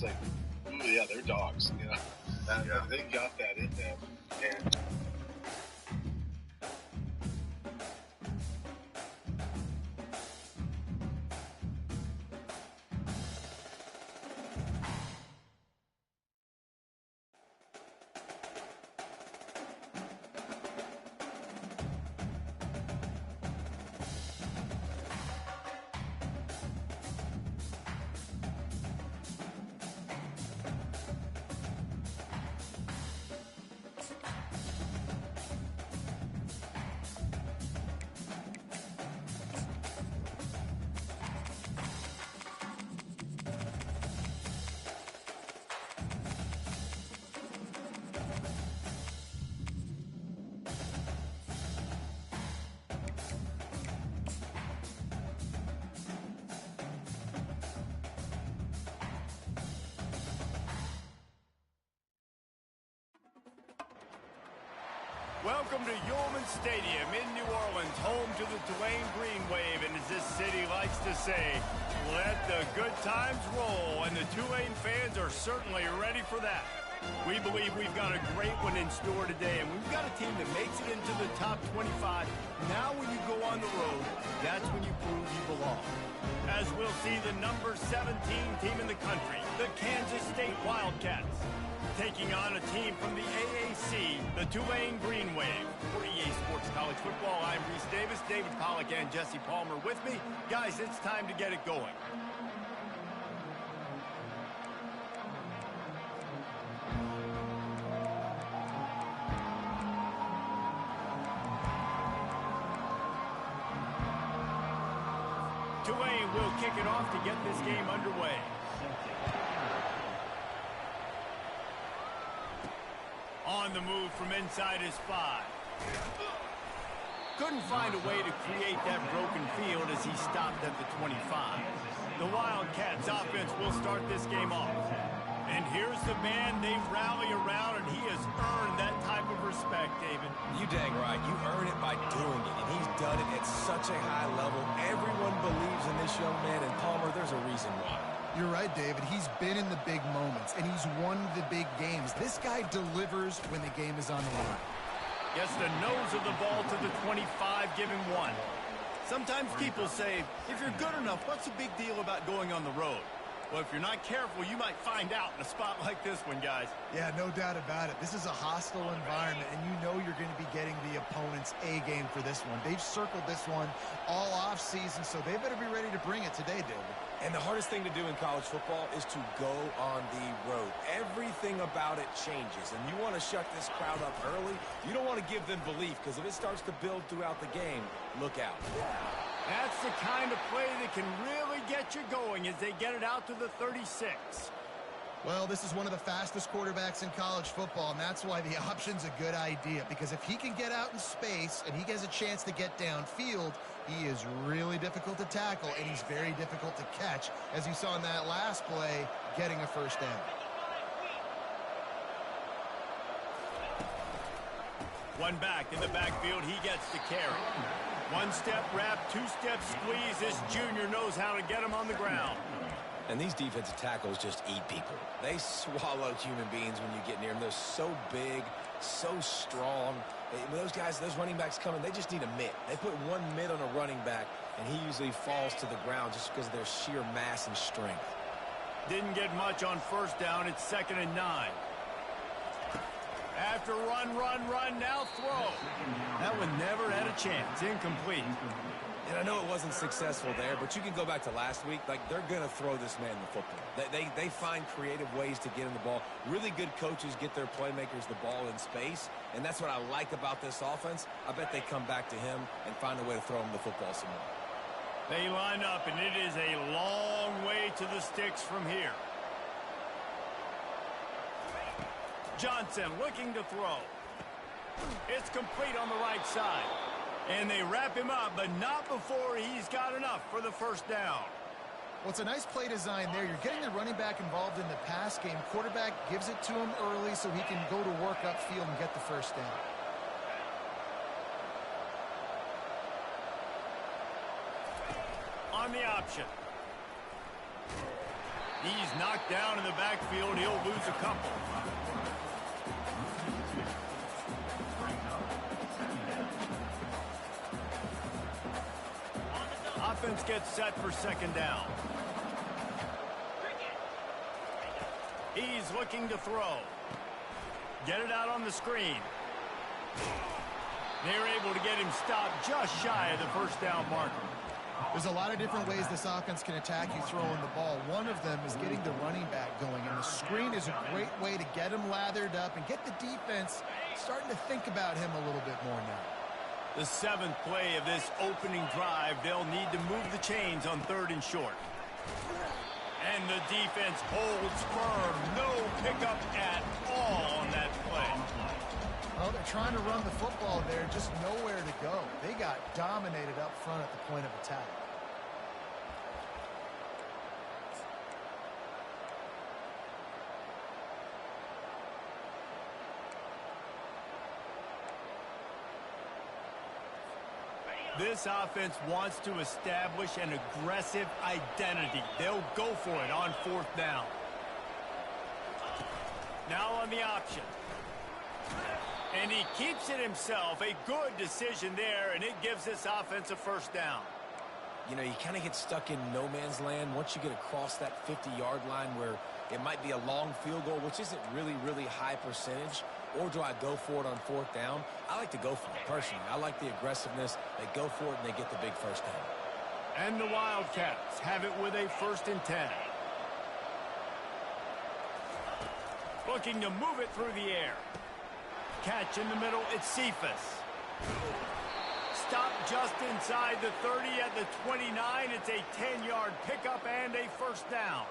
it's like, ooh, yeah, they're dogs. You know, they got that in them, and. Welcome to Yulman Stadium in New Orleans, home to the Tulane Green Wave, and as this city likes to say, let the good times roll, and the Tulane fans are certainly ready for that. We believe we've got a great one in store today, and we've got a team that makes it into the top 25. Now when you go on the road, that's when you prove you belong. As we'll see the number 17 team in the country, the Kansas State Wildcats, taking on a team from the AAC, the Tulane Green Wave. For EA Sports College Football, I'm Reese Davis, David Pollack, and Jesse Palmer with me. Guys, it's time to get it going. Tulane will kick it off to get this game underway. On the move from inside his 5. Couldn't find a way to create that broken field as he stopped at the 25. The Wildcats offense will start this game off. And here's the man they rally around, and he has earned that type of respect, David. You dang right. You earn it by doing it, and he's done it at such a high level. Everyone believes in this young man, and Palmer, there's a reason why. You're right, David. He's been in the big moments, and he's won the big games. This guy delivers when the game is on the line. Gets the nose of the ball to the 25, giving 1. Sometimes people say, if you're good enough, what's the big deal about going on the road? Well, if you're not careful, you might find out in a spot like this one, guys. Yeah, no doubt about it. This is a hostile environment, and you know you're going to be getting the opponent's A game for this one. They've circled this one all off season, so they better be ready to bring it today, David. And the hardest thing to do in college football is to go on the road. Everything about it changes, and you want to shut this crowd up early. You don't want to give them belief, because if it starts to build throughout the game, look out. That's the kind of play that can really get you going as they get it out to the 36. Well, this is one of the fastest quarterbacks in college football, and that's why the option's a good idea, because if he can get out in space and he gets a chance to get downfield, he is really difficult to tackle, and he's very difficult to catch, as you saw in that last play, getting a first down. One back in the backfield, he gets the carry. One-step wrap, two-step squeeze. This junior knows how to get him on the ground. And these defensive tackles just eat people. They swallow human beings when you get near them. They're so big, so strong. Those guys, those running backs coming, they just need a mitt. They put one mitt on a running back, and he usually falls to the ground just because of their sheer mass and strength. Didn't get much on first down. It's 2nd and 9. After run, now throw. That one never had a chance. Incomplete. And I know it wasn't successful there, but you can go back to last week. Like, they're going to throw this man the football. They find creative ways to get him the ball. Really good coaches get their playmakers the ball in space, and that's what I like about this offense. I bet they come back to him and find a way to throw him the football some more. They line up, and it is a long way to the sticks from here. Johnson looking to throw. It's complete on the right side. And they wrap him up, but not before he's got enough for the first down. Well, it's a nice play design there. You're getting the running back involved in the pass game. Quarterback gives it to him early so he can go to work upfield and get the first down. On the option. He's knocked down in the backfield. He'll lose a couple. Offense gets set for second down. He's looking to throw. Get it out on the screen. They're able to get him stopped just shy of the first down marker. There's a lot of different ways this offense can attack you throwing the ball. One of them is getting the running back going, and the screen is a great way to get him lathered up and get the defense starting to think about him a little bit more now. The 7th play of this opening drive, they'll need to move the chains on 3rd and short. And the defense holds firm. No pickup at all on that play. Well, they're trying to run the football there, just nowhere to go. They got dominated up front at the point of attack. This offense wants to establish an aggressive identity. They'll go for it on 4th down. Now on the option. And he keeps it himself. A good decision there, and it gives this offense a first down. You know, you kind of get stuck in no man's land once you get across that 50-yard line where it might be a long field goal, which isn't really high percentage. Or do I go for it on 4th down? I like to go for it, personally. I like the aggressiveness. They go for it, and they get the big first down. And the Wildcats have it with a 1st and 10. Looking to move it through the air. Catch in the middle, it's Cephas. Stop just inside the 30 at the 29. It's a 10-yard pickup and a first down.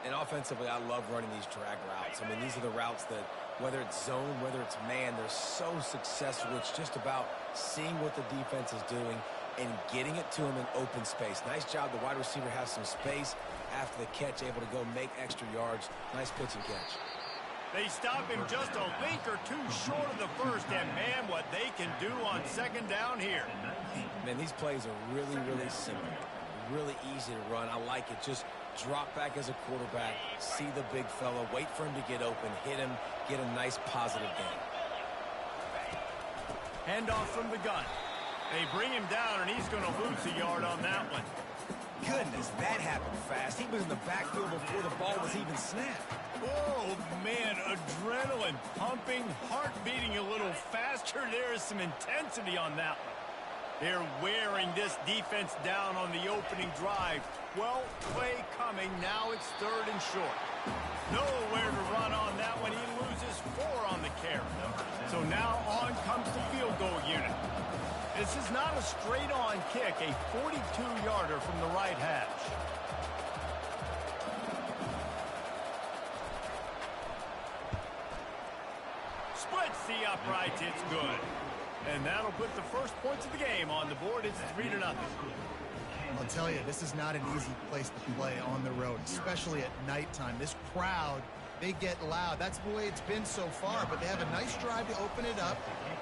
And offensively, I love running these drag routes. I mean, these are the routes that, whether it's zone, whether it's man, they're so successful. It's just about seeing what the defense is doing and getting it to him in open space. Nice job. The wide receiver has some space after the catch, able to go make extra yards. Nice pitch and catch. They stop him just a link or two short of the first, and man, what they can do on 2nd down here. Man, these plays are really simple. Really easy to run. I like it. Just drop back as a quarterback, see the big fella, wait for him to get open, hit him, get a nice positive gain. Handoff from the gun. They bring him down, and he's going to lose a yard on that one. Goodness, that happened fast. He was in the backfield before the ball was even snapped. Oh, man, adrenaline pumping, heart beating a little faster. There is some intensity on that one. They're wearing this defense down on the opening drive. Well, play coming. Now it's 3rd and short. Nowhere to run on that one. He loses 4 on the carry. So now on comes the field goal unit. This is not a straight-on kick, a 42-yarder from the right hash. Splits the uprights, it's good. And that'll put the first points of the game on the board. It's 3-0. I'll tell you, this is not an easy place to play on the road, especially at nighttime. This crowd, they get loud. That's the way it's been so far, but they have a nice drive to open it up.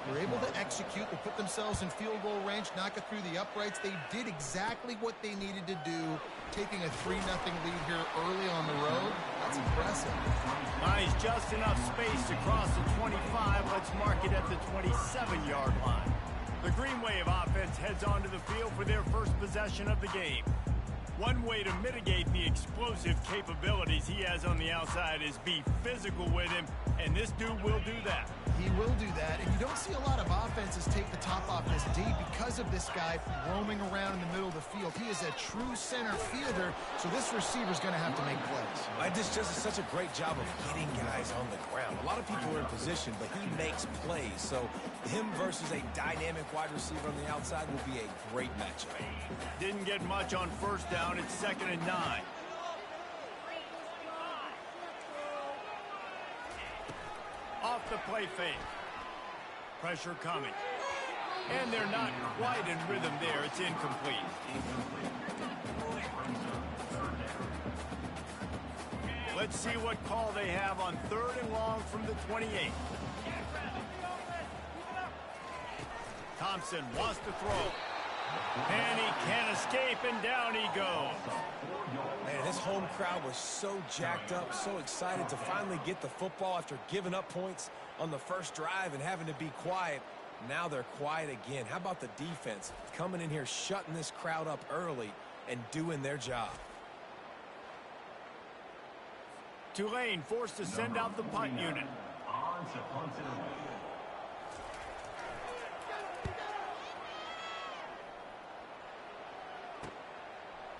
They're able to execute. They put themselves in field goal range, knock it through the uprights. They did exactly what they needed to do, taking a 3-0 lead here early on the road. That's impressive. Nice, just enough space to cross the 25. Let's mark it at the 27-yard line. The Green Wave offense heads onto the field for their first possession of the game. One way to mitigate the explosive capabilities he has on the outside is be physical with him, and this dude will do that. He will do that, and you don't see a lot of offenses take the top off this D because of this guy roaming around in the middle of the field. He is a true center fielder, so this receiver's going to have to make plays. This just is such a great job of getting guys on the ground. A lot of people are in position, but he makes plays, so him versus a dynamic wide receiver on the outside will be a great matchup. Didn't get much on 1st down. It's 2nd and 9. Off the play fake. Pressure coming. And they're not quite in rhythm there. It's incomplete. Let's see what call they have on 3rd and long from the 28. Thompson wants to throw. And he can't escape, and down he goes. Man, this home crowd was so jacked up, so excited to finally get the football after giving up points on the first drive and having to be quiet. Now they're quiet again. How about the defense coming in here, shutting this crowd up early and doing their job? Tulane forced to send out the punt unit.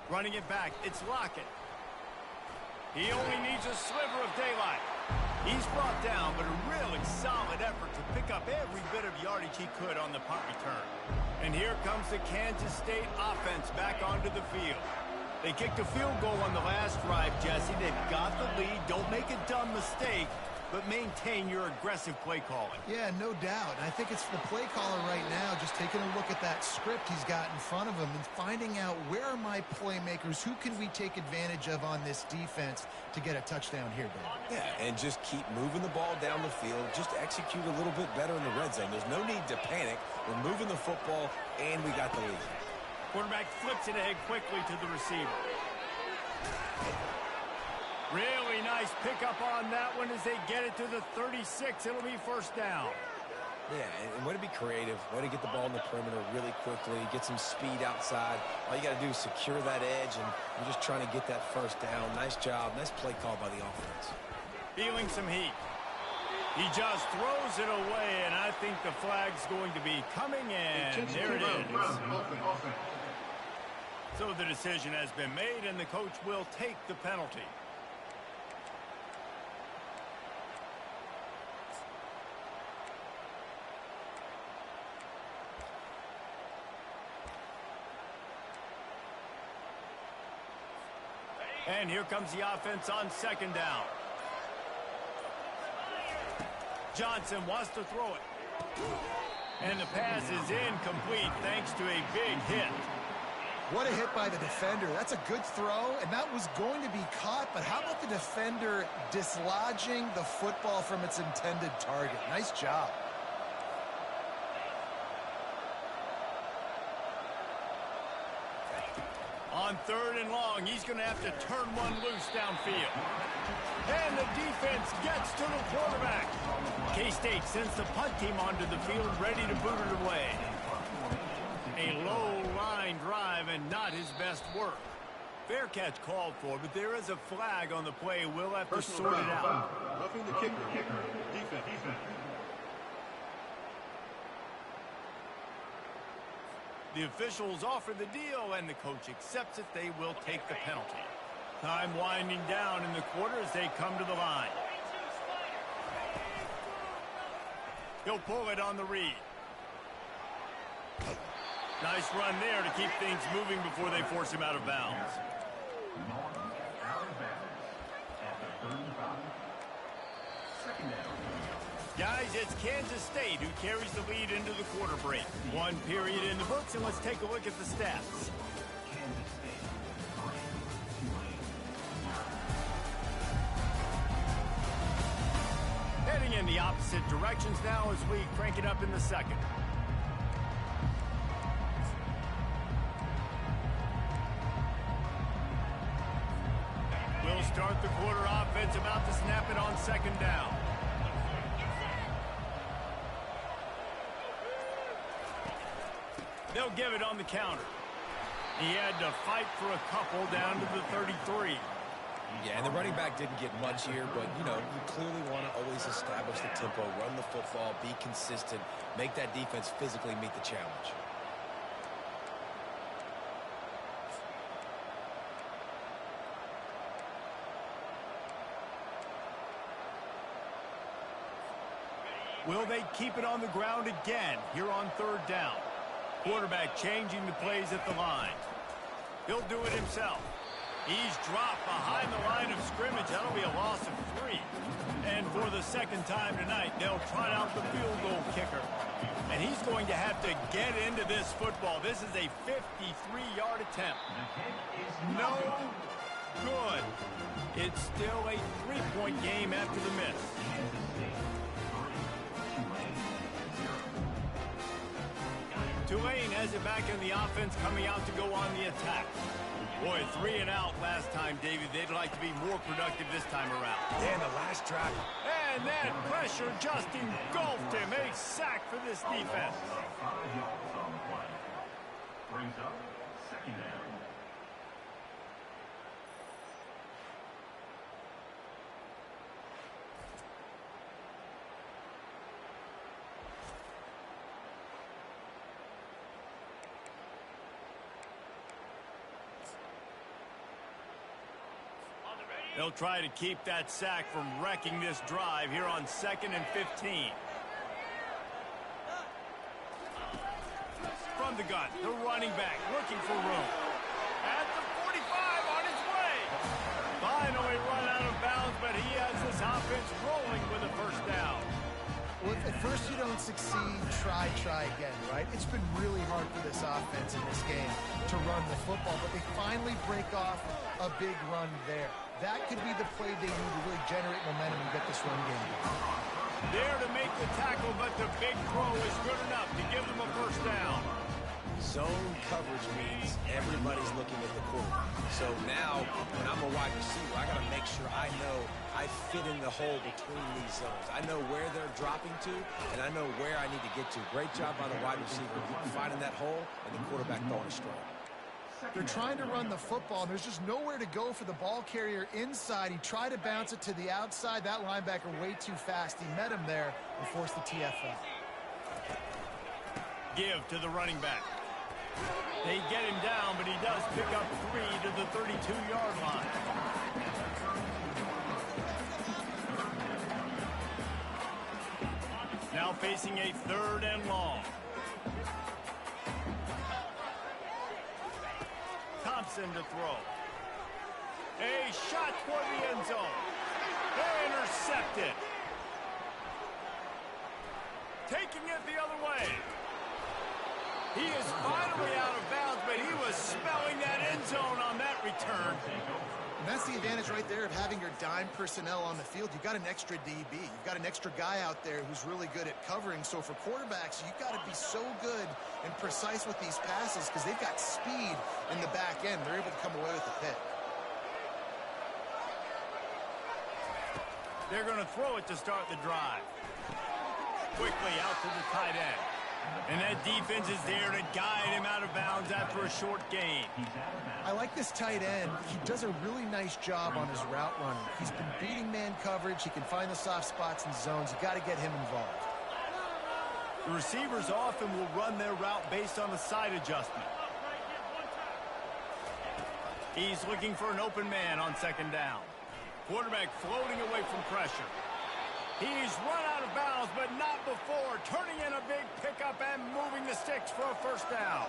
Running it back, it's Lockett. He only needs a sliver of daylight. He's brought down, but a really solid effort to pick up every bit of yardage he could on the punt return. And here comes the Kansas State offense back onto the field. They kicked a field goal on the last drive, Jesse. They've got the lead. Don't make a dumb mistake, but maintain your aggressive play calling. Yeah, no doubt. And I think it's the play caller right now just taking a look at that script he's got in front of him and finding out where are my playmakers, who can we take advantage of on this defense to get a touchdown here, Dave. Yeah, and just keep moving the ball down the field. Just execute a little bit better in the red zone. There's no need to panic. We're moving the football, and we got the lead. Quarterback flips it ahead quickly to the receiver. Really nice pickup on that one as they get it to the 36. It'll be first down. Yeah, and way to be creative. Way to get the ball in the perimeter really quickly. Get some speed outside. All you got to do is secure that edge, and you're just trying to get that first down. Nice job. Nice play call by the offense. Feeling some heat. He just throws it away, and I think the flag's going to be coming in. There it is. So the decision has been made, and the coach will take the penalty. And here comes the offense on second down. Johnson wants to throw it. And the pass is incomplete thanks to a big hit. What a hit by the defender. That's a good throw, and that was going to be caught, but how about the defender dislodging the football from its intended target? Nice job. On third and long, he's going to have to turn one loose downfield. And the defense gets to the quarterback. K-State sends the punt team onto the field, ready to boot it away. A low-line drive and not his best work. Fair catch called for, but there is a flag on the play. We'll have to sort it out. Roughing the kicker. Defense. The officials offer the deal, and the coach accepts it. They will take the penalty. Time winding down in the quarter as they come to the line. He'll pull it on the read. Nice run there to keep things moving before they force him out of bounds. Guys, it's Kansas State who carries the lead into the quarter break. One period in the books, and let's take a look at the stats. Heading in the opposite directions now as we crank it up in the second. We'll start the quarter offense about to snap it on second down. They'll give it on the counter. He had to fight for a couple down to the 33. Yeah, and the running back didn't get much here, but, you know, you clearly want to always establish the tempo, run the football, be consistent, make that defense physically meet the challenge. Will they keep it on the ground again here on third down? Quarterback changing the plays at the line. He'll do it himself. He's dropped behind the line of scrimmage. That'll be a loss of 3. And for the second time tonight, they'll trot out the field goal kicker. And he's going to have to get into this football. This is a 53-yard attempt. No good. It's still a 3-point game after the miss. Tulane has it back in the offense, coming out to go on the attack. Boy, 3 and out last time, David. They'd like to be more productive this time around. Yeah, and the last drive. And that pressure just engulfed him. A sack for this defense. Brings up second down. They'll try to keep that sack from wrecking this drive here on 2nd and 15. From the gun, the running back looking for room. At the 45 on his way. Finally run out of bounds, but he has this offense rolling with a first down. Well, if at first you don't succeed, try again, right? It's been really hard for this offense in this game to run the football, but they finally break off a big run there. That could be the play they need to really generate momentum and get this run game going. There to make the tackle, but the big throw is good enough to give them a first down. Zone coverage means everybody's looking at the quarterback. So now, when I'm a wide receiver, I got to make sure I know I fit in the hole between these zones. I know where they're dropping to, and I know where I need to get to. Great job by the wide receiver finding that hole, and the quarterback throwing a strike. They're trying to run the football, and there's just nowhere to go for the ball carrier inside. He tried to bounce it to the outside. That linebacker way too fast. He met him there and forced the TFL. Give to the running back. They get him down, but he does pick up 3 to the 32-yard line. Now facing a 3rd and long. Thompson to throw. A shot toward the end zone. Intercepted. Taking it the other way. He is finally out of bounds, but he was smelling that end zone on that return. And that's the advantage right there of having your dime personnel on the field. You've got an extra DB. You've got an extra guy out there who's really good at covering. So for quarterbacks, you've got to be so good and precise with these passes because they've got speed in the back end. They're able to come away with the pick. They're going to throw it to start the drive. Quickly out to the tight end. And that defense is there to guide him out of bounds after a short gain. I like this tight end. He does a really nice job on his route running. He's been beating man coverage. He can find the soft spots and zones. You got to get him involved. The receivers often will run their route based on a side adjustment. He's looking for an open man on 2nd down. Quarterback floating away from pressure. He's run out of bounds, but not before turning in a big pickup and moving the sticks for a first down.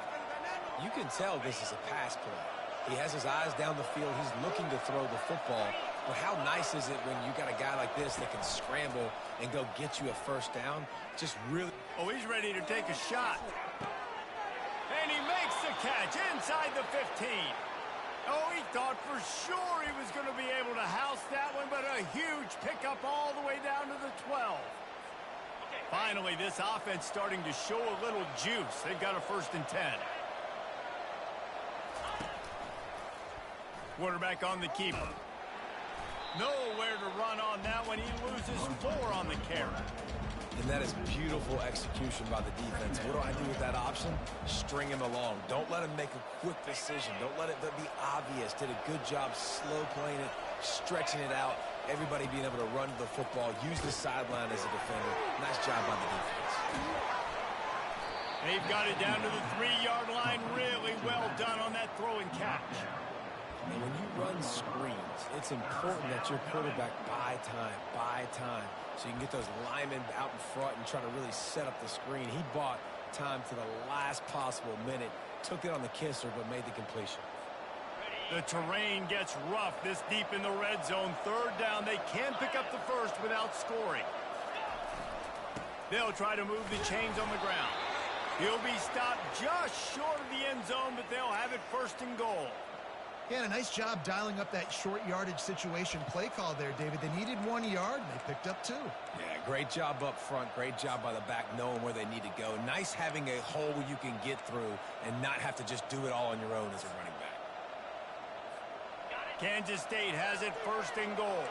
You can tell this is a pass play. He has his eyes down the field. He's looking to throw the football. But how nice is it when you got a guy like this that can scramble and go get you a first down? Just really... Oh, he's ready to take a shot. And he makes the catch inside the 15. Oh, he thought for sure he was going to be able to house that one, but a huge pickup all the way down to the 12. Finally, this offense starting to show a little juice. They've got a 1st and 10. Quarterback on the keeper. Nowhere to run on that one. He loses 4 on the carry. And that is beautiful execution by the defense. What do I do with that option? String him along. Don't let him make a quick decision. Don't let it be obvious. Did a good job slow playing it, stretching it out. Everybody being able to run to the football, use the sideline as a defender. Nice job by the defense. They've got it down to the 3-yard line. Really well done on that throw and catch. And when you run screens, it's important that your quarterback buy time, so you can get those linemen out in front and try to really set up the screen. He bought time to the last possible minute, took it on the kisser, but made the completion. The terrain gets rough this deep in the red zone. 3rd down, they can pick up the first without scoring. They'll try to move the chains on the ground. He'll be stopped just short of the end zone, but they'll have it 1st and goal. Yeah, and a nice job dialing up that short yardage situation play call there, David. They needed 1 yard, and they picked up 2. Yeah, great job up front. Great job by the back knowing where they need to go. Nice having a hole you can get through and not have to just do it all on your own as a running back. Kansas State has it 1st and goal.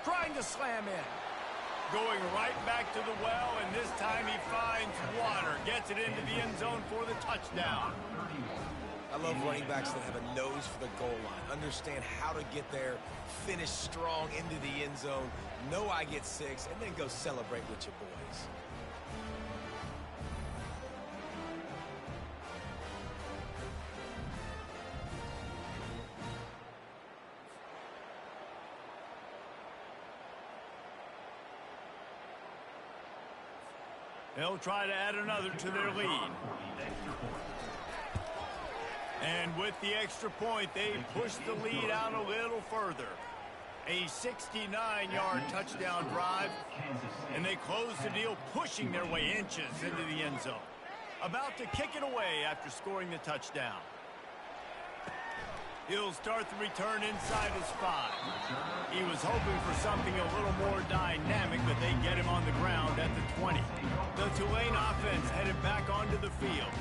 Trying to slam in. Going right back to the well, and this time he finds water. Gets it into the end zone for the touchdown. I love running backs that have a nose for the goal line. Understand how to get there, finish strong into the end zone, know I get 6, and then go celebrate with your boys. They'll try to add another to their lead. And with the extra point, they push the lead out a little further. A 69-yard touchdown drive, and they close the deal, pushing their way inches into the end zone. About to kick it away after scoring the touchdown. He'll start the return inside his 5. He was hoping for something a little more dynamic, but they get him on the ground at the 20. The Tulane offense headed back onto the field.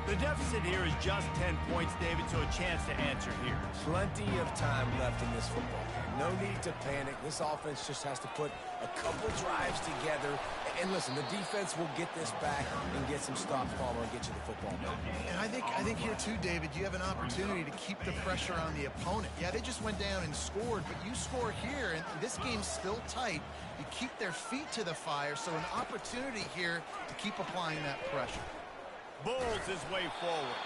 The deficit here is just 10 points, David, so a chance to answer here. Plenty of time left in this football game. No need to panic. This offense just has to put a couple drives together. And listen, the defense will get this back and get some stops, Palmer, and get you the football back. And I think here too, David, you have an opportunity to keep the pressure on the opponent. Yeah, they just went down and scored, but you score here, and this game's still tight. You keep their feet to the fire, so an opportunity here to keep applying that pressure. Bulls his way forward.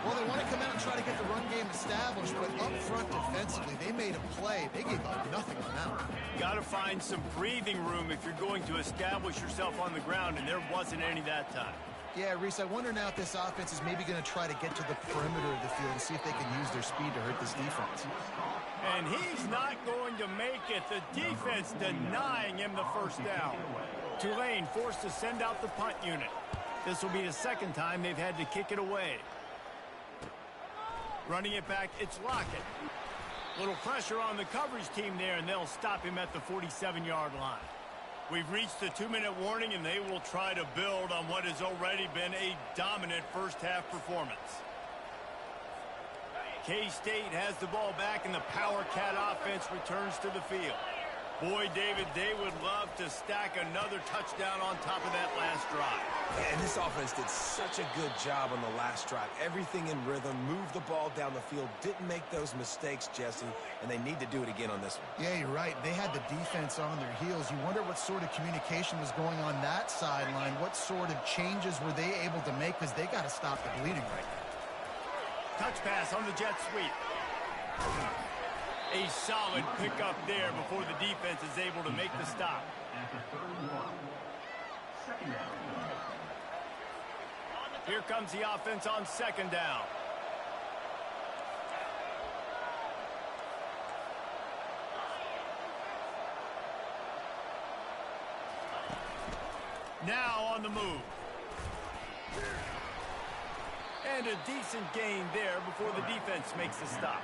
Well, they want to come out and try to get the run game established, but up front defensively, they made a play. They gave up nothing on that one. Got to find some breathing room if you're going to establish yourself on the ground, and there wasn't any that time. Yeah, Reese, I wonder now if this offense is maybe going to try to get to the perimeter of the field and see if they can use their speed to hurt this defense. And he's not going to make it. The defense denying him the first down. Tulane forced to send out the punt unit. This will be the second time they've had to kick it away. Running it back, it's Lockett. Little pressure on the coverage team there, and they'll stop him at the 47-yard line. We've reached the 2-minute warning, and they will try to build on what has already been a dominant first-half performance. K-State has the ball back, and the Power Cat offense returns to the field. Boy, David, they would love to stack another touchdown on top of that last drive. And this offense did such a good job on the last drive. Everything in rhythm, moved the ball down the field, didn't make those mistakes, Jesse, and they need to do it again on this one. Yeah, you're right. They had the defense on their heels. You wonder what sort of communication was going on that sideline. What sort of changes were they able to make, because they got to stop the bleeding right now. Touch pass on the jet sweep. A solid pickup there before the defense is able to make the stop. Here comes the offense on 2nd down. Now on the move. And a decent gain there before the defense makes the stop.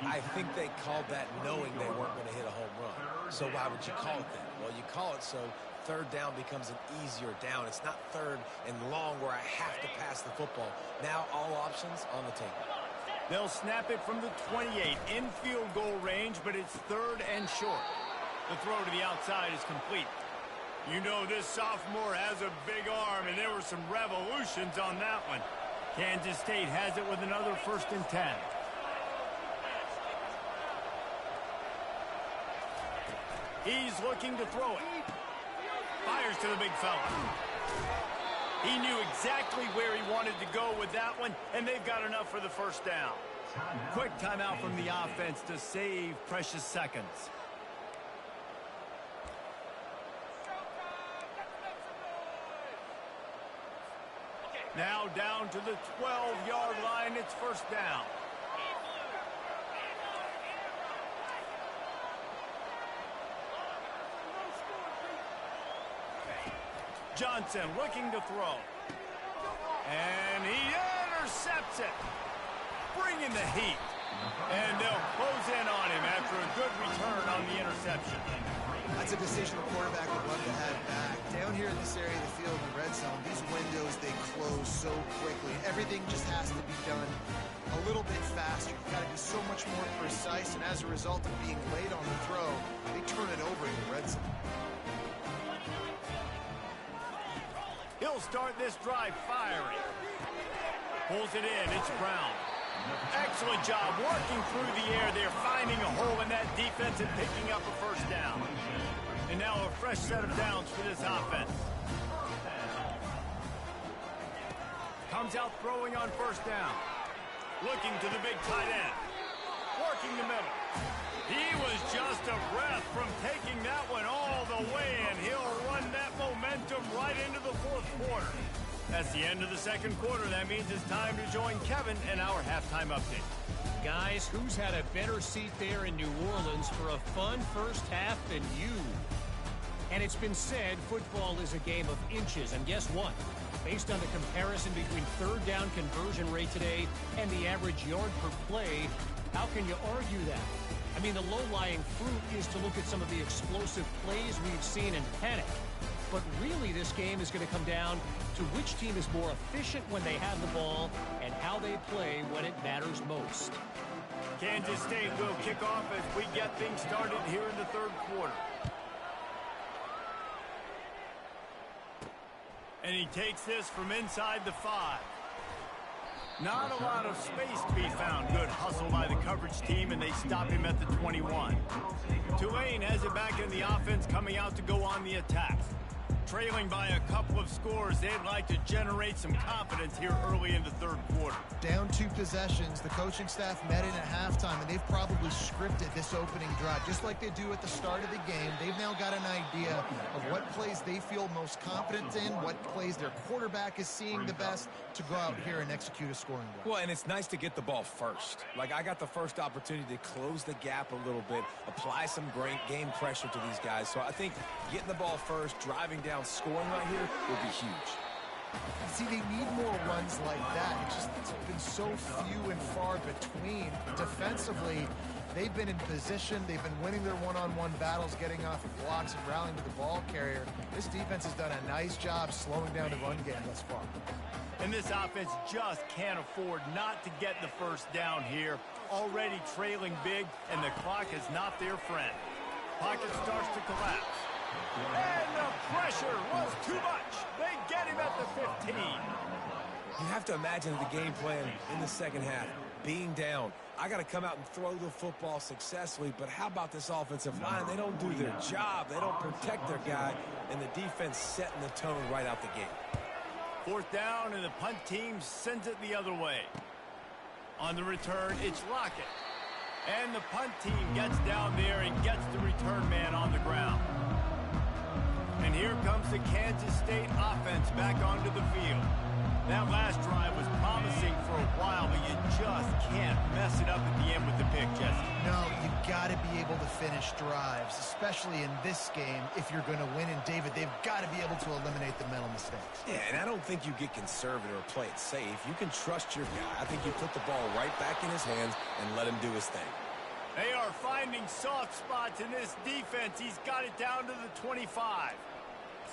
I think they called that knowing they weren't going to hit a home run. So why would you call it that? Well, you call it so 3rd down becomes an easier down. It's not 3rd and long where I have to pass the football. Now all options on the table. They'll snap it from the 28 in field goal range, but it's 3rd and short. The throw to the outside is complete. You know this sophomore has a big arm, and there were some revolutions on that one. Kansas State has it with another 1st and 10. He's looking to throw it. Fires to the big fella. He knew exactly where he wanted to go with that one, and they've got enough for the 1st down. Quick timeout from the offense to save precious seconds. Now down to the 12-yard line. It's 1st down. Johnson looking to throw. And he intercepts it. Bringing the heat. And they'll close in on him after a good return on the interception. That's a decision the quarterback would love to have back. Down here in this area of the field in the red zone, these windows, they close so quickly. Everything just has to be done a little bit faster. You've got to be so much more precise, and as a result of being late on the throw, they turn it over in the red zone. He'll start this drive firing. Pulls it in. It's Brown. Excellent job working through the air there, finding a hole in that defense and picking up a first down. And now a fresh set of downs for this offense. Comes out throwing on first down. Looking to the big tight end. Working the middle. He was just a breath from taking that one all the way, and he'll run that momentum right into the fourth quarter. That's the end of the second quarter. That means it's time to join Kevin and our halftime update. Guys, who's had a better seat there in New Orleans for a fun first half than you? And it's been said football is a game of inches, and guess what? Based on the comparison between third down conversion rate today and the average yard per play, how can you argue that? I mean, the low-lying fruit is to look at some of the explosive plays we've seen and panic. But really, this game is going to come down to which team is more efficient when they have the ball and how they play when it matters most. Kansas State will kick off as we get things started here in the third quarter. And he takes this from inside the 5. Not a lot of space to be found. Good hustle by the coverage team, and they stop him at the 21. Tulane has it back in the offense, coming out to go on the attack. Trailing by a couple of scores, they'd like to generate some confidence here early in the third quarter. Down 2 possessions, the coaching staff met in at halftime, and they've probably scripted this opening drive. Just like they do at the start of the game, they've now got an idea of what plays they feel most confident in, what plays their quarterback is seeing the best to go out here and execute a scoring drive. Well, and it's nice to get the ball first. Like, I got the first opportunity to close the gap a little bit, apply some great game pressure to these guys. So I think getting the ball first, driving down, scoring right here will be huge. See, they need more runs like that. It's been so few and far between. Defensively, they've been in position. They've been winning their one-on-one battles, getting off of blocks and rallying to the ball carrier. This defense has done a nice job slowing down the run game thus far. And this offense just can't afford not to get the first down here. Already trailing big, and the clock is not their friend. Pocket starts to collapse. And the pressure was too much. They get him at the 15. You have to imagine the game plan in the second half. Being down, I got to come out and throw the football successfully, but how about this offensive line? They don't do their job. They don't protect their guy, and the defense setting the tone right out the gate. Fourth down, and the punt team sends it the other way. On the return, it's Lockett. And the punt team gets down there and gets the return man on the ground. And here comes the Kansas State offense back onto the field. That last drive was promising for a while, but you just can't mess it up at the end with the pick, Jesse. No, you've got to be able to finish drives, especially in this game if you're going to win. And, David, they've got to be able to eliminate the mental mistakes. Yeah, and I don't think you get conservative or play it safe. You can trust your guy. I think you put the ball right back in his hands and let him do his thing. They are finding soft spots in this defense. He's got it down to the 25.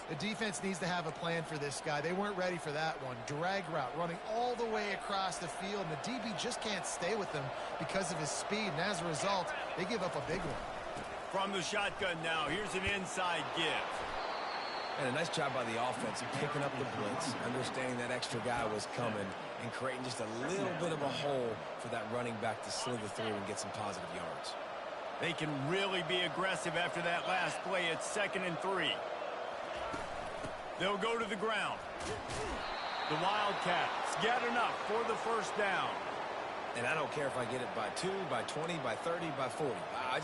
The defense needs to have a plan for this guy. They weren't ready for that one. Drag route running all the way across the field, and the DB just can't stay with him because of his speed, and as a result, they give up a big one. From the shotgun now, here's an inside give. And a nice job by the offense picking up the blitz, understanding that extra guy was coming, and creating just a little bit of a hole for that running back to slither through and get some positive yards. They can really be aggressive after that last play. It's 2nd and 3. They'll go to the ground. The Wildcats get enough for the first down. And I don't care if I get it by 2, by 20, by 30, by 40. I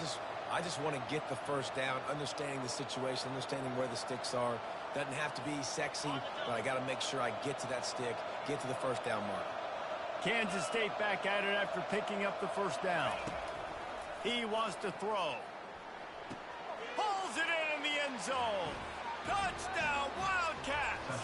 just want to get the first down, understanding the situation, understanding where the sticks are. Doesn't have to be sexy, but I got to make sure I get to that stick, get to the first down mark. Kansas State back at it after picking up the first down. He wants to throw. Pulls it in the end zone. Touchdown, Wildcats!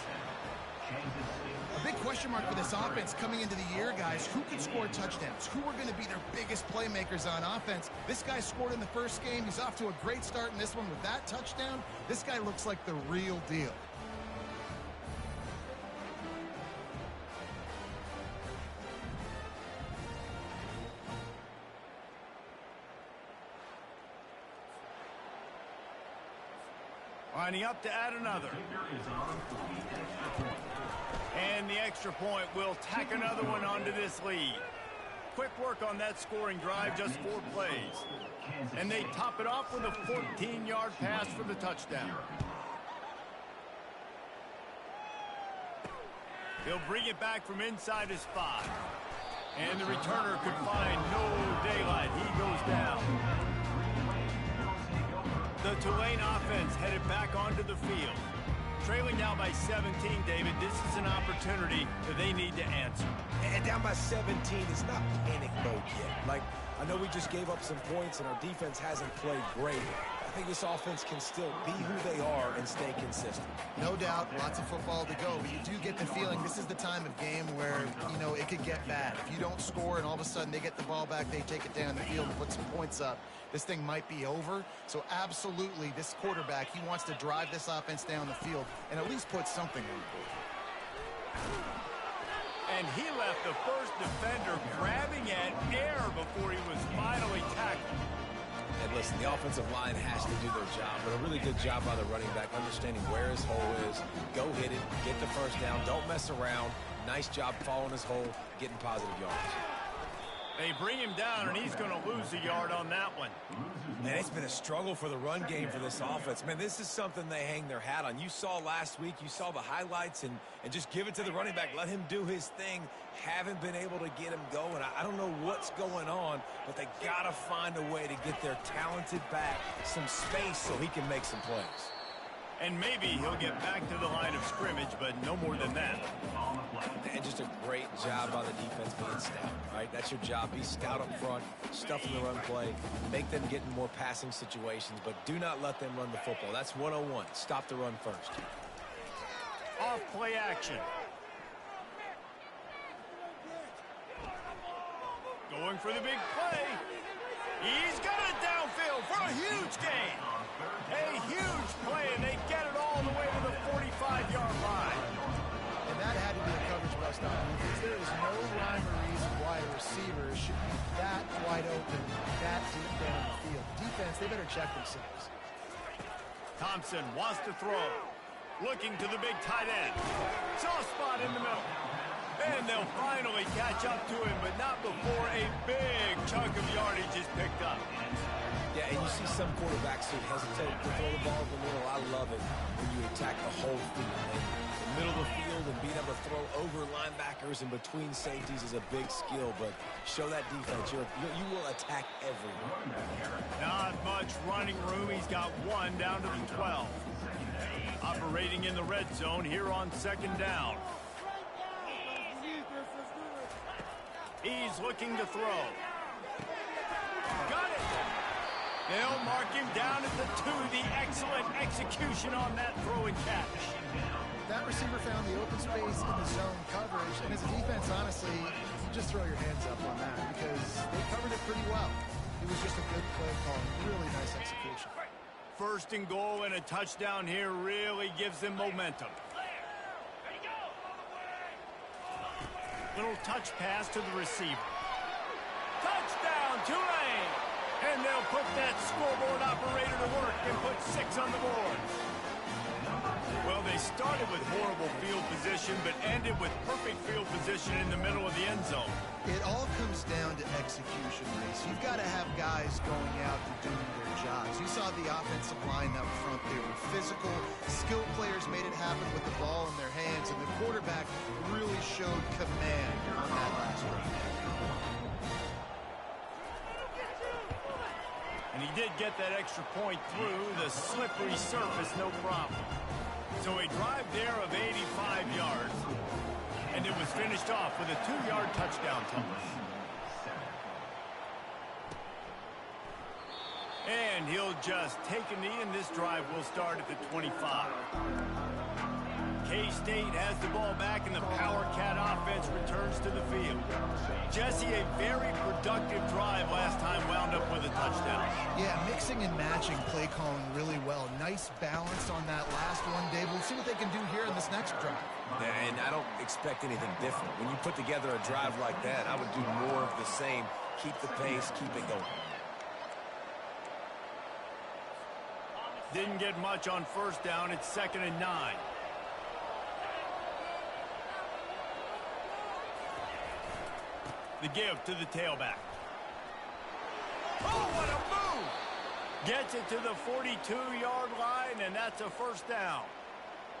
A big question mark for this offense coming into the year, guys. Who could score touchdowns? Who are going to be their biggest playmakers on offense? This guy scored in the first game. He's off to a great start in this one with that touchdown. This guy looks like the real deal. Lining up to add another. And the extra point will tack another one onto this lead. Quick work on that scoring drive, just 4 plays. And they top it off with a 14-yard pass for the touchdown. He'll bring it back from inside his 5. And the returner could find no daylight. He goes down. The Tulane offense headed back onto the field. Trailing now by 17, David. This is an opportunity that they need to answer. And down by 17, it's not panic mode yet. Like, I know we just gave up some points and our defense hasn't played great. I think this offense can still be who they are and stay consistent. No doubt, lots of football to go, but you do get the feeling this is the time of game where, you know, it could get bad. If you don't score and all of a sudden they get the ball back, they take it down the field and put some points up, this thing might be over. So absolutely, this quarterback, he wants to drive this offense down the field and at least put something on the board. And he left the first defender grabbing at air before he was finally tackled. And listen, the offensive line has to do their job, but a really good job by the running back, understanding where his hole is. Go hit it, get the first down, don't mess around. Nice job following his hole, getting positive yards. They bring him down, and he's going to lose a yard on that one. Man, it's been a struggle for the run game for this offense. Man, this is something they hang their hat on. You saw last week, you saw the highlights, and just give it to the running back. Let him do his thing. Haven't been able to get him going. I don't know what's going on, but they got to find a way to get their talented back some space so he can make some plays. And maybe he'll get back to the line of scrimmage, but no more than that. And just a great job by the defense being stout, right? That's your job. Be stout up front, stuff in the run play, make them get in more passing situations, but do not let them run the football. That's 101. Stop the run first. Off play action. Going for the big play. He's got it downfield for a huge gain. A huge play, and they get it all the way to the 45-yard line. And that had to be a coverage bust on defense. There is no rhyme or reason why a receiver should be that wide open, that deep down the field. Defense, they better check themselves. Thompson wants to throw. Looking to the big tight end. Soft spot in the middle. And they'll finally catch up to him, but not before a big chunk of yardage is picked up. Yeah, and you see some quarterbacks who hesitate to throw the ball in the middle. I love it when you attack the whole field. And the middle of the field and being able to throw over linebackers and between safeties is a big skill, but show that defense. You will attack everyone. Not much running room. He's got one down to the 12. Operating in the red zone here on second down. He's looking to throw. Got it! They'll mark him down at the 2. The excellent execution on that throw and catch. That receiver found the open space in the zone coverage, and as a defense, honestly, you just throw your hands up on that because they covered it pretty well. It was just a good play call. Really nice execution. First and goal and a touchdown here really gives them momentum. Little touch pass to the receiver. Touchdown, Tulane! And they'll put that scoreboard operator to work and put 6 on the board. Well, they started with horrible field position, but ended with perfect field position in the middle of the end zone. It all comes down to execution, Reese. You've got to have guys going out and doing their jobs. You saw the offensive line up front. They were physical. Skilled players made it happen with the ball in their hands, and the quarterback really showed command on that last run. And he did get that extra point through the slippery surface, no problem. So a drive there of 85 yards. And it was finished off with a 2-yard touchdown toss. And he'll just take a knee, and this drive will start at the 25. K-State has the ball back, and the Power Cat offense returns to the field. Jesse, a very productive drive last time wound up with a touchdown. Yeah, mixing and matching play calling really well. Nice balance on that last one, Dave. We'll see what they can do here in this next drive. And I don't expect anything different. When you put together a drive like that, I would do more of the same. Keep the pace, keep it going. Didn't get much on first down. It's 2nd and 9. The give to the tailback. Oh, what a move! Gets it to the 42-yard line, and that's a first down.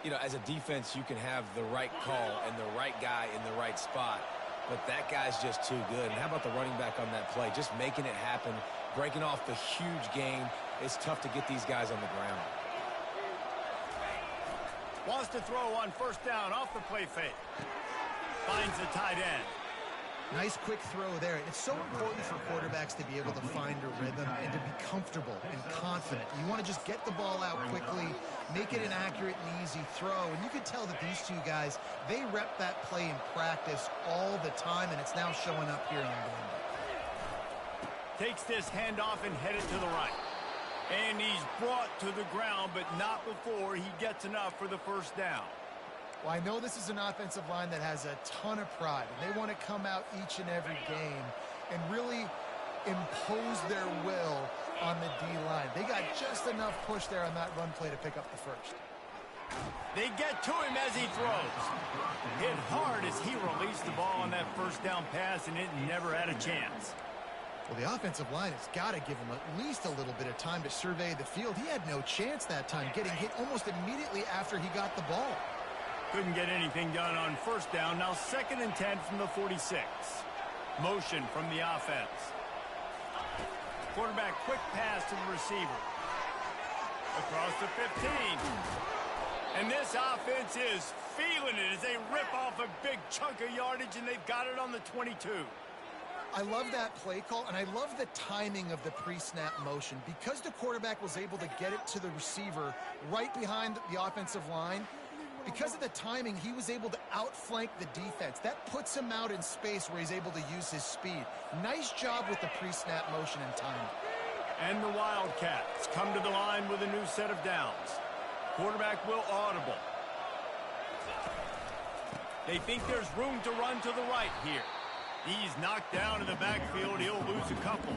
You know, as a defense, you can have the right call and the right guy in the right spot, but that guy's just too good. And how about the running back on that play? Just making it happen, breaking off the huge gain. It's tough to get these guys on the ground. Wants to throw on first down off the play fake. Finds the tight end. Nice quick throw there. It's so important for quarterbacks to be able to find a rhythm and to be comfortable and confident. You want to just get the ball out quickly, make it an accurate and easy throw. And you can tell that these two guys, they rep that play in practice all the time, and it's now showing up here on game day. Takes this handoff and headed to the right. And he's brought to the ground, but not before he gets enough for the first down. Well, I know this is an offensive line that has a ton of pride, and they want to come out each and every game and really impose their will on the D-line. They got just enough push there on that run play to pick up the first. They get to him as he throws. Hit hard as he released the ball on that first down pass, and it never had a chance. Well, the offensive line has got to give him at least a little bit of time to survey the field. He had no chance that time, getting hit almost immediately after he got the ball. Couldn't get anything done on first down. Now 2nd and 10 from the 46. Motion from the offense. Quarterback quick pass to the receiver. Across the 15. And this offense is feeling it as they rip off a big chunk of yardage, and they've got it on the 22. I love that play call, and I love the timing of the pre-snap motion. Because the quarterback was able to get it to the receiver right behind the offensive line, because of the timing, he was able to outflank the defense. That puts him out in space where he's able to use his speed. Nice job with the pre-snap motion and timing. And the Wildcats come to the line with a new set of downs. Quarterback will audible. They think there's room to run to the right here. He's knocked down in the backfield. He'll lose a couple.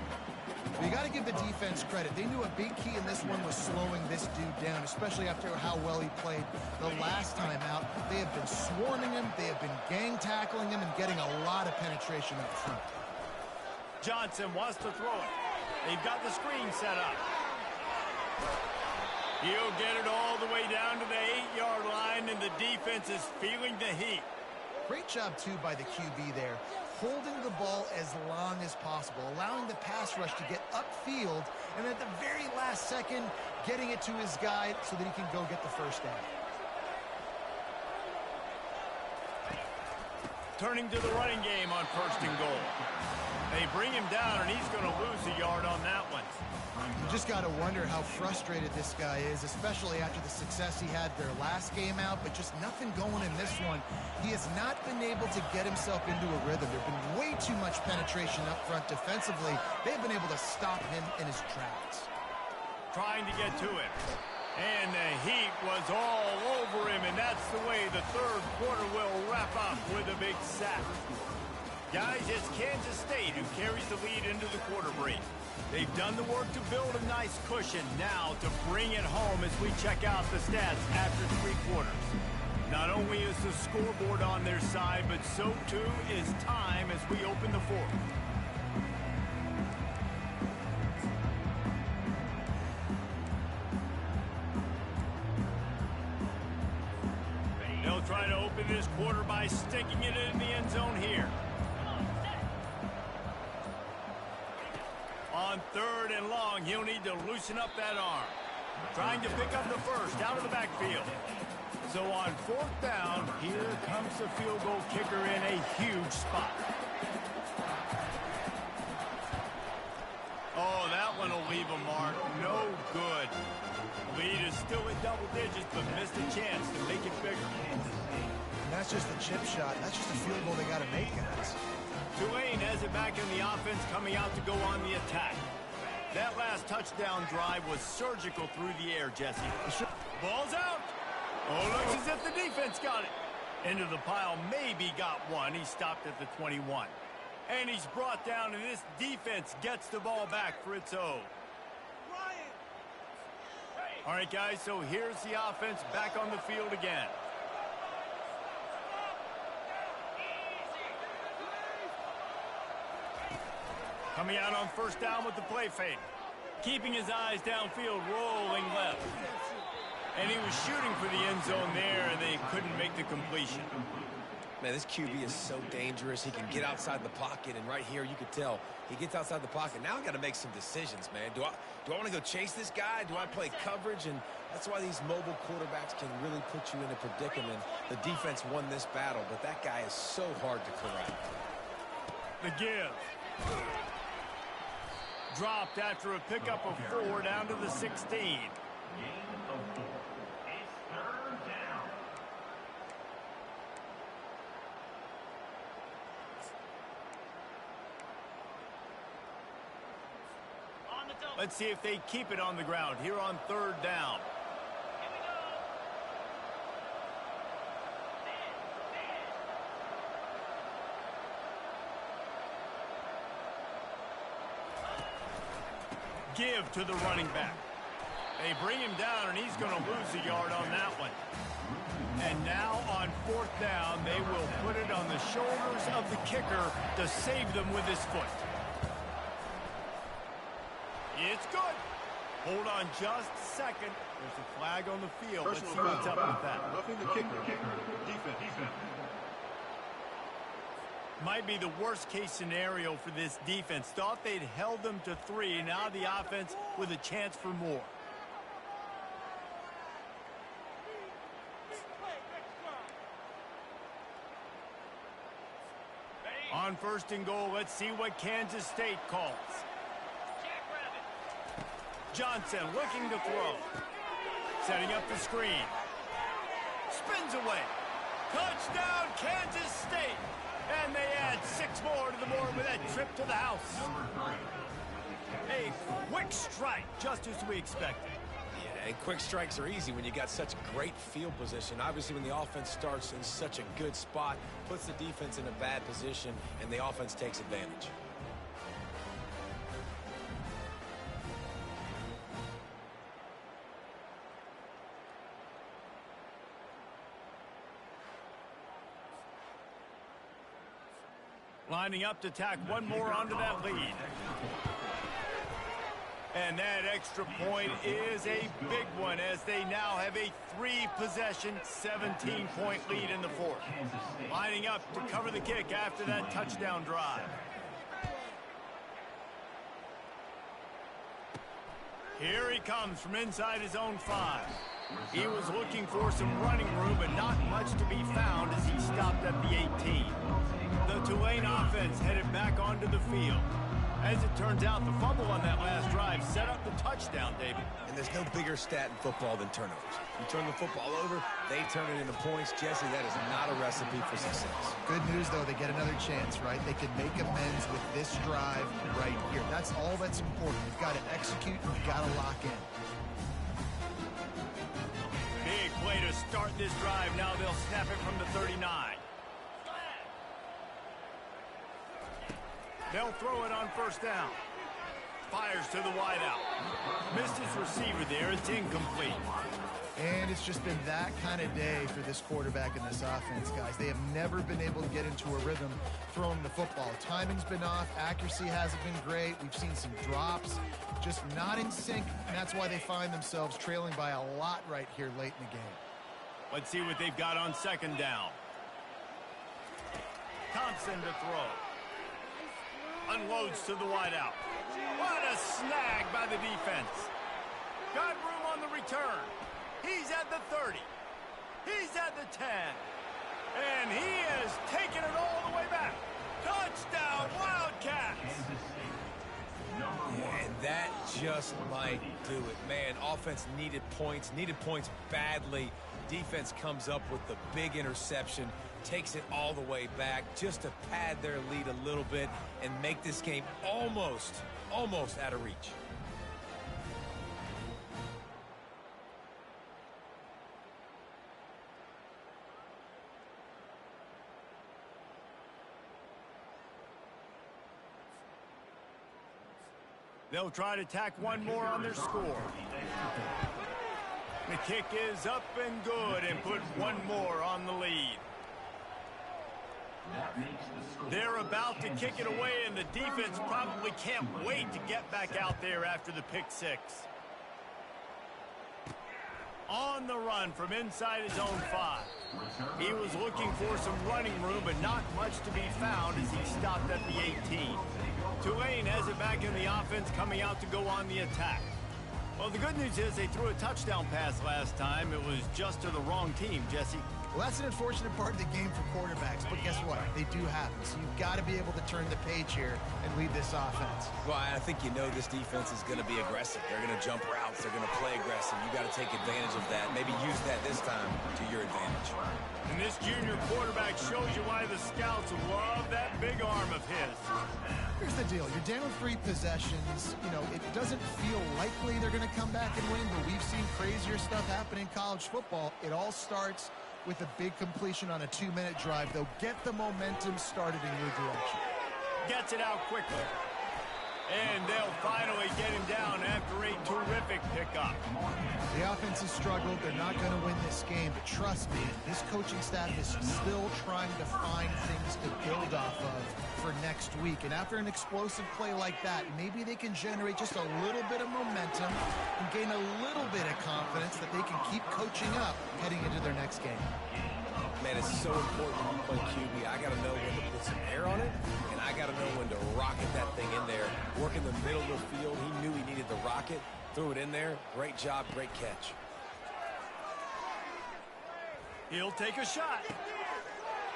You got to give the defense credit. They knew a big key in this one was slowing this dude down, especially after how well he played the last time out. They have been swarming him. They have been gang tackling him and getting a lot of penetration up front. Johnson wants to throw it. They've got the screen set up. He'll get it all the way down to the 8-yard line, and the defense is feeling the heat. Great job, too, by the QB there. Holding the ball as long as possible, allowing the pass rush to get upfield, and at the very last second, getting it to his guy so that he can go get the first down. Turning to the running game on 1st and goal. They bring him down, and he's going to lose a yard on that one. You just got to wonder how frustrated this guy is, especially after the success he had their last game out, but just nothing going in this one. He has not been able to get himself into a rhythm. There's been way too much penetration up front defensively. They've been able to stop him in his tracks. Trying to get to him. And the heat was all over him, and that's the way the 3rd quarter will wrap up with a big sack. Guys, it's Kansas State who carries the lead into the quarter break. They've done the work to build a nice cushion. Now to bring it home as we check out the stats after 3 quarters. Not only is the scoreboard on their side, but so too is time as we open the 4th. They'll try to open this quarter by sticking it in the end zone here. On 3rd and long, he'll need to loosen up that arm. Trying to pick up the first out of the backfield. So on 4th down, here comes the field goal kicker in a huge spot. Oh, that one will leave a mark. that's just a chip shot. That's just a field goal they got to make, guys. Tulane has it back in the offense, coming out to go on the attack. That last touchdown drive was surgical through the air, Jesse. Ball's out. Oh, looks as if the defense got it. Into the pile, maybe got one. He stopped at the 21. And he's brought down, and this defense gets the ball back for its own. All right, guys, so here's the offense back on the field again. Coming out on first down with the play fake. Keeping his eyes downfield, rolling left. And he was shooting for the end zone there, and they couldn't make the completion. Man, this QB is so dangerous. He can get outside the pocket, and right here you could tell he gets outside the pocket. Now I got to make some decisions, man. Do I want to go chase this guy? Do I play coverage? And that's why these mobile quarterbacks can really put you in a predicament. The defense won this battle, but that guy is so hard to corral. The give. Dropped after a pickup of 4 down to the 16. Let's see if they keep it on the ground here on third down. Give to the running back. They bring him down, and he's going to lose a yard on that one. And now on fourth down, they will put it on the shoulders of the kicker to save them with his foot. It's good. Hold on just a second. There's a flag on the field. Let's see what's up with that. Roughing the kicker. Defense. Might be the worst case scenario for this defense. Thought they'd held them to 3. Now the offense with a chance for more. On first and goal, let's see what Kansas State calls. Johnson looking to throw. Setting up the screen. Spins away. Touchdown, Kansas State. And they add 6 more to the board with that trip to the house. A quick strike, just as we expected. Yeah, and quick strikes are easy when you got such great field position. Obviously, when the offense starts in such a good spot, puts the defense in a bad position, and the offense takes advantage. Lining up to tack one more onto that lead. And that extra point is a big one as they now have a 3-possession, 17-point lead in the fourth. Lining up to cover the kick after that touchdown drive. Here he comes from inside his own 5. He was looking for some running room, but not much to be found as he stopped at the 18. The Tulane offense headed back onto the field. As it turns out, the fumble on that last drive set up the touchdown, David. And there's no bigger stat in football than turnovers. You turn the football over, they turn it into points. Jesse, that is not a recipe for success. Good news, though, they get another chance, right? They can make amends with this drive right here. That's all that's important. You've got to execute, and you've got to lock in. Big play to start this drive. Now they'll snap it from the 39. They'll throw it on first down. Fires to the wideout. Missed his receiver there. It's incomplete. And it's just been that kind of day for this quarterback and this offense, guys. They have never been able to get into a rhythm throwing the football. Timing's been off. Accuracy hasn't been great. We've seen some drops. Just not in sync, and that's why they find themselves trailing by a lot right here late in the game. Let's see what they've got on second down. Thompson to throw. Unloads to the wideout. What a snag by the defense. Got room on the return. He's at the 30. He's at the 10. And he is taking it all the way back. Touchdown, Wildcats. Yeah, and that just might do it. Man, offense needed points badly. defense comes up with the big interception, takes it all the way back just to pad their lead a little bit and make this game almost out of reach. They'll try to tack one more on their score. The kick is up and good and put one more on the lead. They're about to kick it away, and the defense probably can't wait to get back out there after the pick six. On the run from inside his own 5. He was looking for some running room, but not much to be found as he stopped at the 18. Tulane has it back in the offense, coming out to go on the attack. Well, the good news is they threw a touchdown pass last time. It was just to the wrong team, Jesse. Well, that's an unfortunate part of the game for quarterbacks, but guess what? They do happen. So you've got to be able to turn the page here and lead this offense. Well, I think you know this defense is going to be aggressive. They're going to jump routes. They're going to play aggressive. You got to take advantage of that. Maybe use that this time to your advantage. And this junior quarterback shows you why the scouts love that big arm of his. Here's the deal. You're down 3 possessions. You know, it doesn't feel likely they're going to come back and win, but we've seen crazier stuff happen in college football. It all starts with a big completion on a 2-minute drive. They'll get the momentum started in your direction. Gets it out quickly. And they'll finally get him down after a terrific pickup. The offense has struggled. They're not going to win this game, but trust me, this coaching staff is still trying to find things to build off of for next week. And after an explosive play like that, maybe they can generate just a little bit of momentum and gain a little bit of confidence that they can keep coaching up heading into their next game. Man, it's so important when you play QB. I got to know when to put some air on it, and I got to know when to rocket that thing in there. Work in the middle of the field. He knew he needed the rocket. Threw it in there. Great job, great catch. He'll take a shot.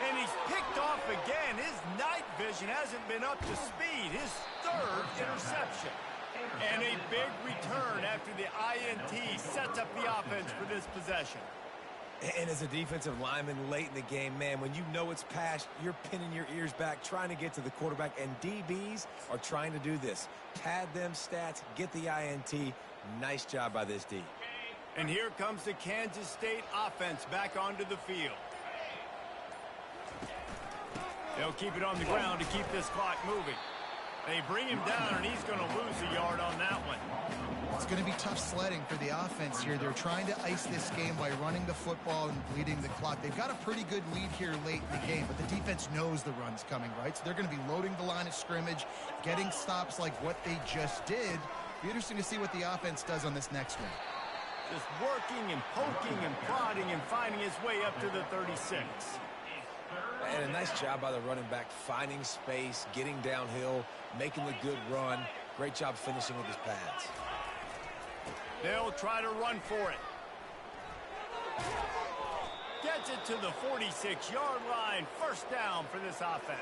And he's picked off again. His night vision hasn't been up to speed. His 3rd interception. And a big return after the INT sets up the offense for this possession. And as a defensive lineman late in the game, man, when you know it's passed, you're pinning your ears back, trying to get to the quarterback, and DBs are trying to do this. Pad them stats, get the INT. Nice job by this D. And here comes the Kansas State offense back onto the field. They'll keep it on the ground to keep this clock moving. They bring him down, and he's going to lose a yard on that one. It's going to be tough sledding for the offense here. They're trying to ice this game by running the football and bleeding the clock. They've got a pretty good lead here late in the game, but the defense knows the run's coming, right? So they're going to be loading the line of scrimmage, getting stops like what they just did. Be interesting to see what the offense does on this next one. Just working and poking and prodding and finding his way up to the 36. And a nice job by the running back, finding space, getting downhill, making the good run. Great job finishing with his pads. They'll try to run for it. Gets it to the 46-yard line. First down for this offense.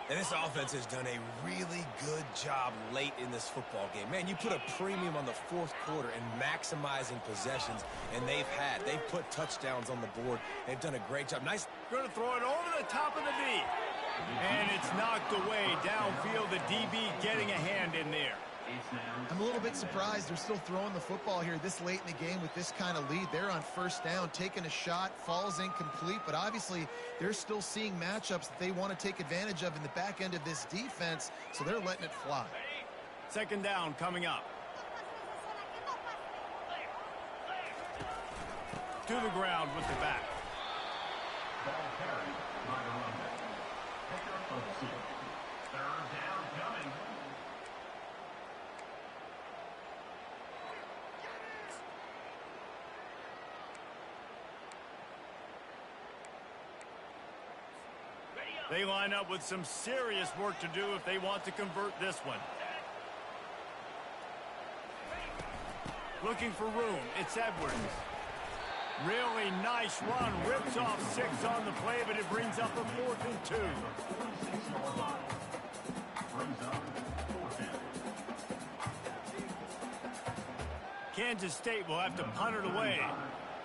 And this offense has done a really good job late in this football game. Man, you put a premium on the 4th quarter and maximizing possessions, and they've put touchdowns on the board. They've done a great job. Nice. Going to throw it over the top of the D. And it's knocked away downfield. The DB getting a hand in there. I'm a little bit surprised they're still throwing the football here this late in the game with this kind of lead. They're on first down, taking a shot, falls incomplete, but obviously they're still seeing matchups that they want to take advantage of in the back end of this defense, so they're letting it fly. Second down coming up. To the ground with the back. Ball carried by the running back. Pickup of 6. Third down coming. They line up with some serious work to do if they want to convert this one. Looking for room. It's Edwards. Really nice run. Rips off 6 on the play, but it brings up a 4th and 2. Kansas State will have to punt it away.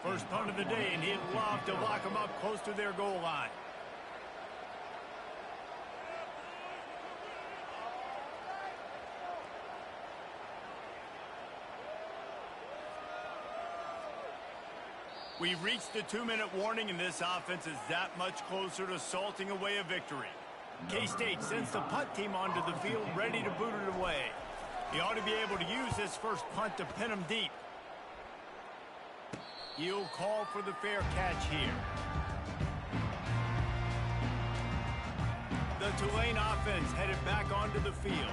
First punt of the day, and he'd love to lock them up close to their goal line. We've reached the 2-minute warning, and this offense is that much closer to salting away a victory. K-State sends the punt team onto the field, ready to boot it away. He ought to be able to use this first punt to pin him deep. He'll call for the fair catch here. The Tulane offense headed back onto the field.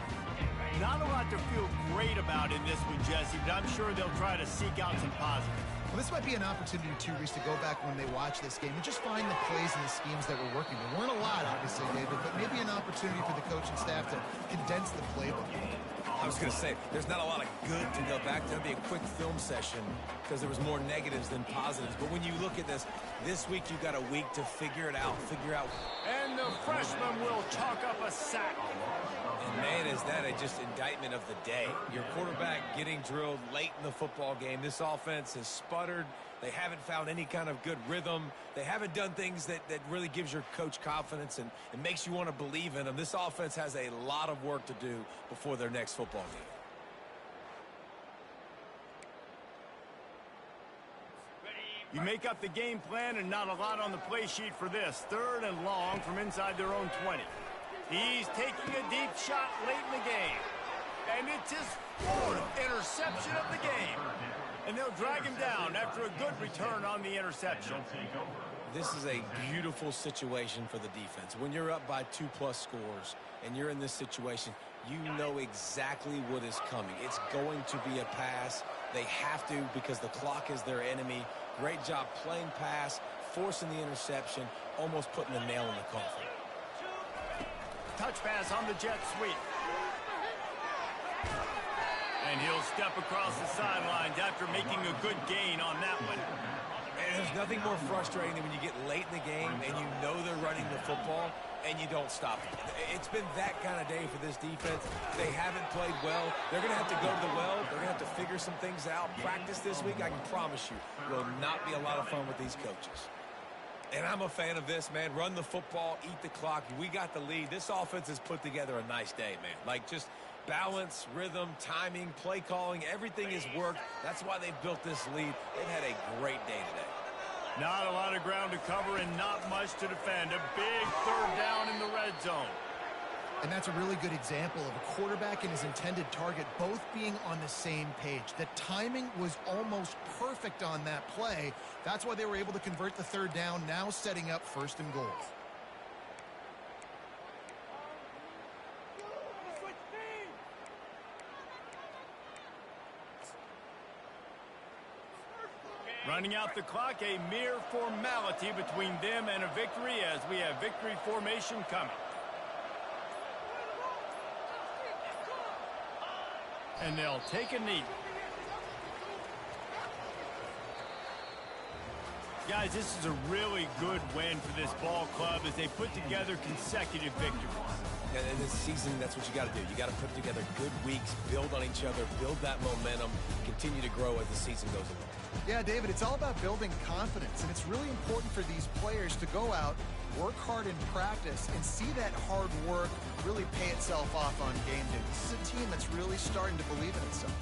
Not a lot to feel great about in this one, Jesse, but I'm sure they'll try to seek out some positives. Well, this might be an opportunity, too, Reese, to go back when they watch this game and just find the plays and the schemes that were working. There weren't a lot, obviously, David, but maybe an opportunity for the coaching staff to condense the playbook. I was going to say, there's not a lot of good to go back to. It'll be a quick film session because there was more negatives than positives. But when you look at this week you've got a week to figure it out, And the freshman will chalk up a sack. And man, is that just indictment of the day. Your quarterback getting drilled late in the football game. This offense has sputtered. They haven't found any kind of good rhythm. They haven't done things that really gives your coach confidence and makes you want to believe in them. This offense has a lot of work to do before their next football game. You make up the game plan and not a lot on the play sheet for this. 3rd and long from inside their own 20. He's taking a deep shot late in the game. And it's his 4th interception of the game. And they'll drag him down after a good return on the interception. This is a beautiful situation for the defense. When you're up by 2+ scores and you're in this situation, you know exactly what is coming. It's going to be a pass. They have to because the clock is their enemy. Great job playing pass, forcing the interception, almost putting the nail in the coffin. Touch pass on the jet sweep. And he'll step across the sidelines after making a good gain on that one. And there's nothing more frustrating than when you get late in the game and you know they're running the football and you don't stop it. It's been that kind of day for this defense. They haven't played well. They're going to have to go to the well. They're going to have to figure some things out. Practice this week, I can promise you, will not be a lot of fun with these coaches. And I'm a fan of this, man. Run the football, eat the clock. We got the lead. This offense has put together a nice day, man. Like just balance, rhythm, timing, play calling, everything has worked. That's why they've built this lead. They've had a great day today. Not a lot of ground to cover and not much to defend. A big 3rd down in the red zone. And that's a really good example of a quarterback and his intended target both being on the same page. The timing was almost perfect on that play. That's why they were able to convert the 3rd down, now setting up 1st and goal. Running out the clock, a mere formality between them and a victory as we have victory formation coming. And they'll take a knee. Guys, this is a really good win for this ball club as they put together consecutive victories. And this season, that's what you got to do. You got to put together good weeks, build on each other, build that momentum, continue to grow as the season goes along. Yeah, David, it's all about building confidence, and it's really important for these players to go out, work hard in practice, and see that hard work really pay itself off on game day. This is a team that's really starting to believe in itself.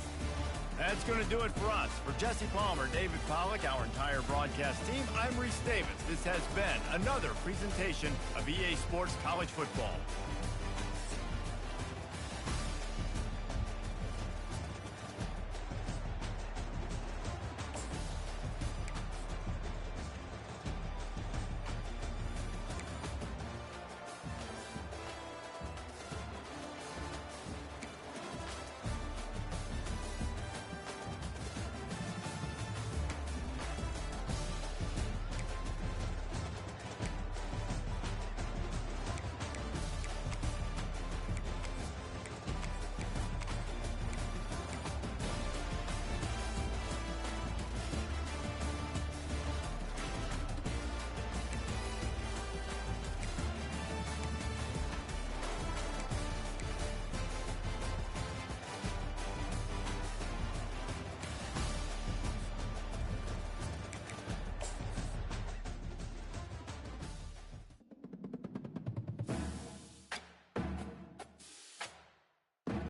That's going to do it for us. For Jesse Palmer, David Pollack, our entire broadcast team, I'm Reese Davis. This has been another presentation of EA Sports College Football.